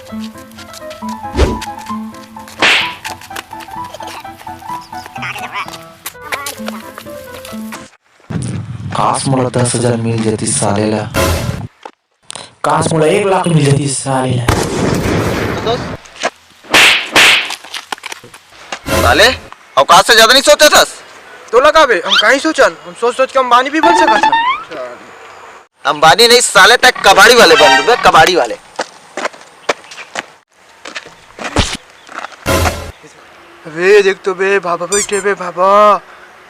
काश मला 10,000 मिल जाती सालेला. काश मला 1,00,000 मिल जाती सालेला. साले औकात से ज्यादा नहीं सोचा था. तो लगा बे हम कहीं सोचन, हम सोच सोच के अंबानी भी बन सका था. अंबानी नहीं साले तक कबाड़ी वाले बन गए. कबाड़ी वाले. बे देख तो बे बाबा बैठे बे बाबा.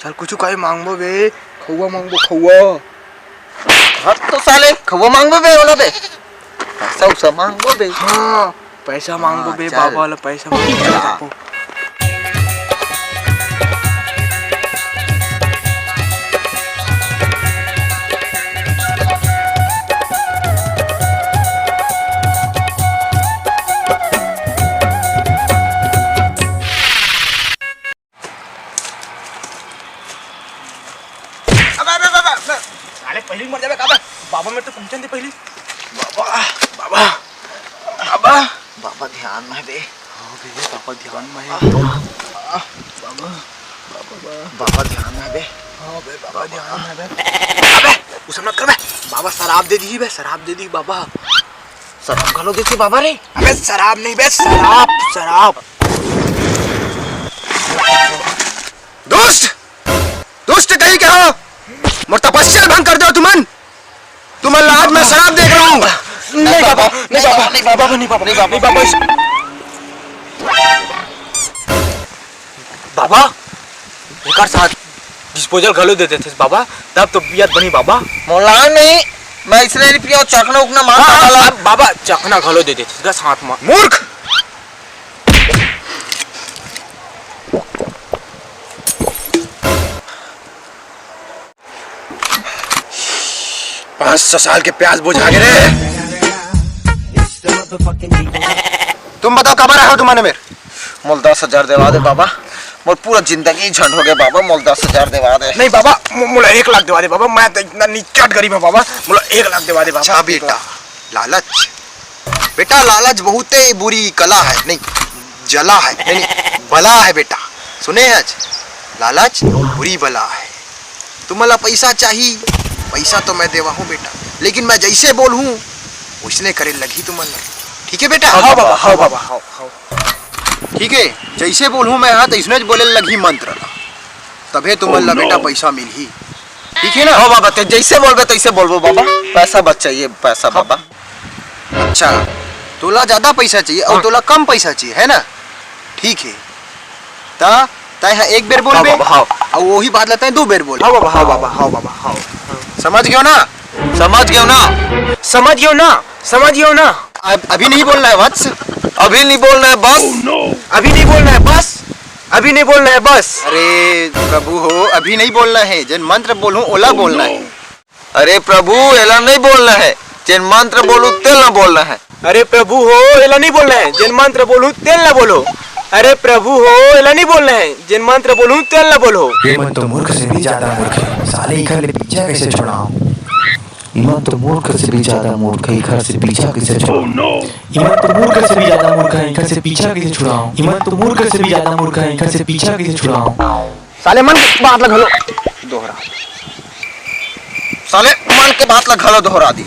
चल कुछ काहे मांगबो बे. खौवा मांगबो खौवा. हाथ तो साले खौवा मांगबो बे ओला बे. पैसा उसा मांगबो बे. हाँ पैसा मांगबो बे बाबा वाला पैसा मांगबो. पहली मर जावे काबा. बाबा मेरे तो पहुंचन दे पहली. बाबा बाबा बाबा बाबा ध्यान में बे. हां बे बाबा ध्यान में है. बाबा बाबा ध्यान में बे. हां बे बाबा ध्यान में बे. अबे उसे मत कर बे. बाबा शराब दे दी बे. शराब दे दी बाबा. शराब खा लो देसी बाबा रे. अबे शराब नहीं बे शराब शराब. दोस्त दोस्त कहीं क्या हो. मोर तपस्या भंग कर दो तुमन. तुमन आज मैं शराब देख रहा हूँ. नहीं बाबा नहीं बाबा नहीं बाबा नहीं बाबा नहीं बाबा. बाबा एक साथ डिस्पोजल घलो देते थे बाबा. तब तो बियत बनी बाबा. मोला नहीं मैं इसलिए नहीं पिया. चखना उखना मार. बाबा चखना घलो देते थे साथ में. मूर्ख. 500 साल के प्यास बुझा गए रे. तुम बताओ कब रहे हो तुम्हारे मेरे. मोल 10,000 देवा दे बाबा. मोर पूरा जिंदगी झंड हो गया बाबा. मोल 10,000 देवा दे. नहीं बाबा मुला 1,00,000 देवा दे बाबा. मैं तो इतना निचट गरीब हूँ बाबा. मुला 1,00,000 देवा दे बाबा. अच्छा बेटा लालच. बेटा लालच बहुत ही बुरी कला है. नहीं जला है. नहीं बला है बेटा. सुने आज लालच बुरी बला है. तुम्हारा पैसा चाहिए. पैसा तो मैं देवा हूँ बेटा. लेकिन मैं जैसे बोलूँ उसने करे लगी तुम्हारा. ठीक है बेटा. हाँ बाबा हाँ बाबा हाँ हाँ. ठीक है जैसे बोलूँ मैं. हाँ तो इसने बोले लगी मंत्र तबे तुम्हारा बेटा पैसा मिल ही. ठीक है ना. हाँ बाबा तो जैसे बोलबे तैसे बोलबो बाबा. पैसा बच चाहिए पैसा बाबा. अच्छा तोला ज्यादा पैसा चाहिए और तोला कम पैसा चाहिए है ना. ठीक है ता ता एक बेर बोल बे. और वही बात लेते हैं 2 बेर बोल. हाँ बाबा हाँ बाबा हाँ बाबा हाँ. समझ गयो ना. समझ गयो ना. समझ गयो ना. समझ गयो ना. अभी नहीं बोलना है वत्स. अभी नहीं बोलना है बस. अभी नहीं बोलना है बस. अभी नहीं बोलना है बस. अरे प्रभु हो अभी नहीं बोलना है. जिन मंत्र बोलूं ओला बोलना है. अरे प्रभु एला नहीं बोलना है. जिन मंत्र बोलूं तेल ना बोलना है. अरे प्रभु हो एला नहीं बोलना है. जिन मंत्र बोलूं तेल ना बोलो. अरे प्रभु हो एला नहीं बोलना है. जिन मंत्र बोलूं तेल ना बोलो. इमन तो मूर्ख से भी ज्यादा मूर्ख है. साले इखर ले पीछा कैसे छुड़ाऊं. इमन तो मूर्ख से भी ज्यादा मूर्ख है. इखर से पीछा कैसे छुड़ाऊं. इमन तो मूर्ख से भी ज्यादा मूर्ख है. इखर से पीछा कैसे छुड़ाऊं. इमन तो मूर्ख से भी ज्यादा मूर्ख है. इखर से पीछा कैसे छुड़ाऊं. साले मन की बात लगा लो दोहरा. साले मन के बात लगा लो दोहरा दी.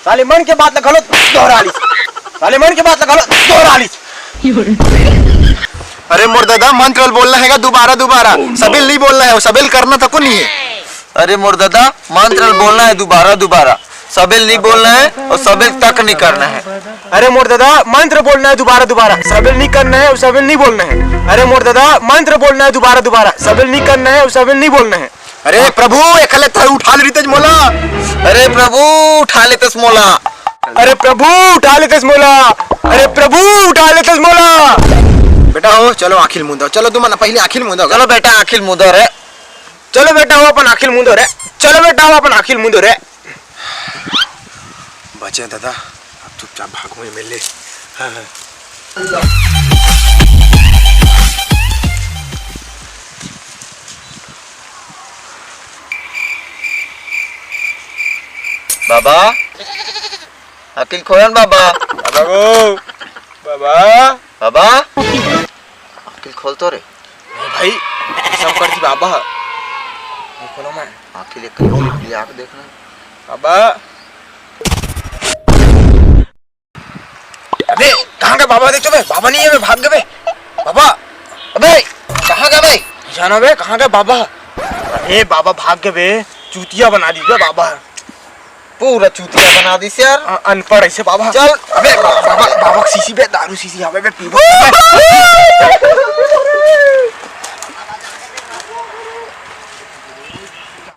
साले मन के बात लगा लो दोहरा ली. साले मन के बात लगा लो दोहरा ली. अरे मोर दादा मंत्र बोलना है दोबारा दोबारा. सबेल नहीं बोलना है. सबेल करना तो नहीं है. अरे मोर दादा मंत्र बोलना है दोबारा दोबारा. सबेल नहीं बोलना है और सबेल तक नहीं करना है. अरे मोर दादा मंत्र बोलना है दोबारा दोबारा. सबेल नहीं करना है और सबेल नहीं बोलना है. अरे मोर दादा मंत्र बोलना है दोबारा दोबारा. सबेल नहीं करना है और सबेल नहीं बोलना है. अरे प्रभु एकले थार उठा लेते मोला. अरे प्रभु उठा लेते मोला. अरे प्रभु उठा लेते मोला. अरे प्रभु उठा लेते मोला. बेटा हो चलो आखिल मुंदो. चलो तुम पहले आखिल मुंदो. चलो बेटा आखिल मुंदो रे. चलो बेटा हो अपन आखिल मुंदो रे. चलो बेटा हो अपन आखिल मुंदो रे. बचे दादा अब चुपचाप भागो मिले. बाबा अकिल खोयन बाबा. बाबा गो बाबा बाबा आखिर खोल तो रे भाई सब करती बाबा खोलो मैं आखिर एक ले आके देखना बाबा अबे कहाँ गए बाबा? देख तो बे बाबा नहीं है, मैं भाग गए बे बाबा। अबे कहाँ गए भाई? जानो बे कहाँ गए बाबा? अरे बाबा भाग गए बे, चूतिया बना दी बे बाबा, पूरा चूतिया बना दी यार। अनपढ़ ऐसे बाबा। चल अबे बाबा बाबा सीसी बे दारू सीसी हमें बे पीबो